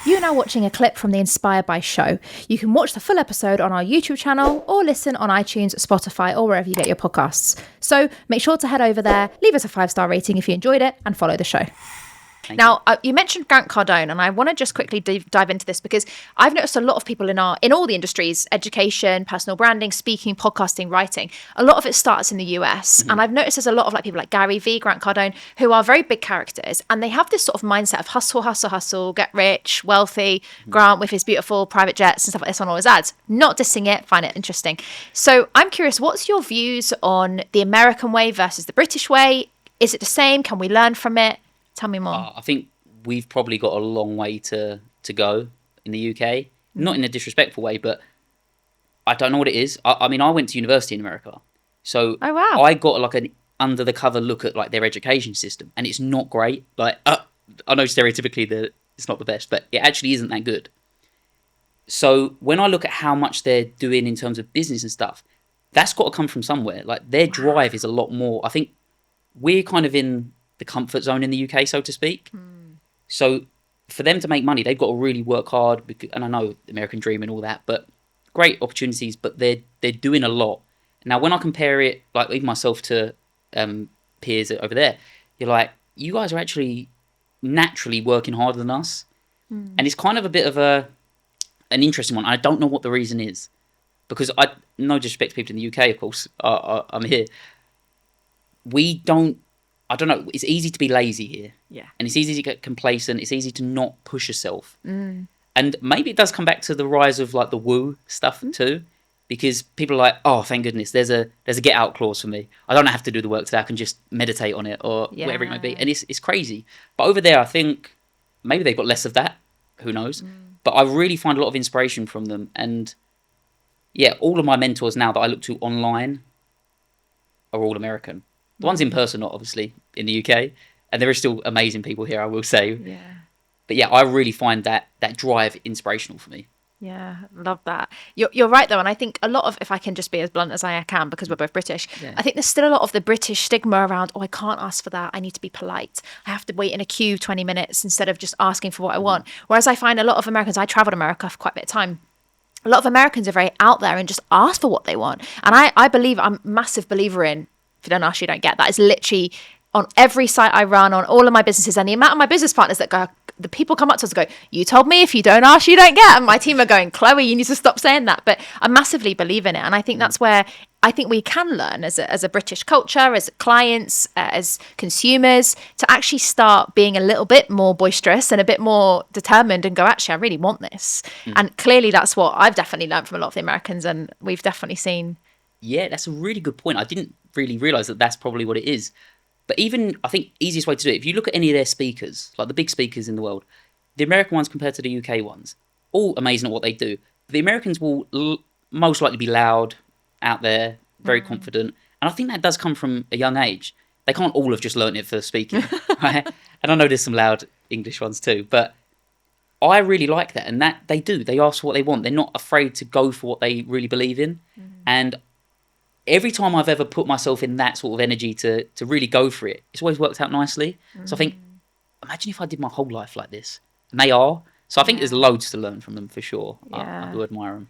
You're now watching a clip from the Inspired by show. You can watch the full episode on our YouTube channel or listen on iTunes, Spotify, or wherever you get your podcasts. So make sure to head over there, leave us a 5-star rating if you enjoyed it, and follow the show. Now, you mentioned Grant Cardone, and I want to just quickly dive into this because I've noticed a lot of people in all the industries, education, personal branding, speaking, podcasting, writing, a lot of it starts in the US. And I've noticed there's a lot of people like GaryVee, Grant Cardone, who are very big characters, and they have this sort of mindset of hustle, hustle, hustle, get rich, wealthy. Grant with his beautiful private jets and stuff like this on all his ads. Not dissing it, find it interesting. So I'm curious, what's your views on the American way versus the British way? Is it the same? Can we learn from it? Tell me more. I think we've probably got a long way to go in the UK. Not in a disrespectful way, but I don't know what it is. I mean, I went to university in America. So I got like an under the cover look at like their education system, and it's not great. Like I know stereotypically that it's not the best, but it actually isn't that good. So when I look at how much they're doing in terms of business and stuff, that's got to come from somewhere. Like their drive is a lot more. I think we're kind of in the comfort zone in the UK, so to speak. So for them to make money, they've got to really work hard. And I know the American dream and all that, but great opportunities, but they're doing a lot. Now, when I compare it, like even myself to peers over there, you're like, you guys are actually naturally working harder than us. And it's kind of a bit of an interesting one. I don't know what the reason is, because no disrespect to people in the UK, of course, I'm here. I don't know, it's easy to be lazy here. Yeah. And it's easy to get complacent. It's easy to not push yourself. And maybe it does come back to the rise of like the woo stuff too, because people are like, oh, thank goodness, there's a get out clause for me. I don't have to do the work today. I can just meditate on it or whatever it may be. And it's crazy. But over there, I think maybe they've got less of that. Who knows? But I really find a lot of inspiration from them. And yeah, all of my mentors now that I look to online are all American. The ones in person, not obviously in the UK, and there are still amazing people here, I will say. Yeah. But yeah, I really find that drive inspirational for me. Yeah, love that. You're right though, and I think a lot of, if I can just be as blunt as I can, because we're both British, I think there's still a lot of the British stigma around, oh, I can't ask for that, I need to be polite, I have to wait in a queue 20 minutes instead of just asking for what I want. Whereas I find a lot of Americans, I traveled America for quite a bit of time, a lot of Americans are very out there and just ask for what they want. And I believe, I'm a massive believer in, if you don't ask, you don't get. That is literally on every site I run, on all of my businesses, and the amount of my business partners that go, the people come up to us and go, you told me if you don't ask, you don't get. And my team are going, Chloe, you need to stop saying that. But I massively believe in it. And I think that's where I think we can learn as a British culture, as clients, as consumers, to actually start being a little bit more boisterous and a bit more determined and go, actually, I really want this. And clearly that's what I've definitely learned from a lot of the Americans, and we've definitely seen. Yeah, that's a really good point. I didn't really realise that that's probably what it is. But even, I think, easiest way to do it, if you look at any of their speakers, like the big speakers in the world, the American ones compared to the UK ones, all amazing at what they do. But the Americans will most likely be loud, out there, very confident. And I think that does come from a young age. They can't all have just learnt it for speaking. Right? And I know there's some loud English ones too. But I really like that. And that they do. They ask for what they want. They're not afraid to go for what they really believe in. And every time I've ever put myself in that sort of energy to really go for it, it's always worked out nicely. So I think, imagine if I did my whole life like this. And they are. So I think there's loads to learn from them for sure. I do admire them.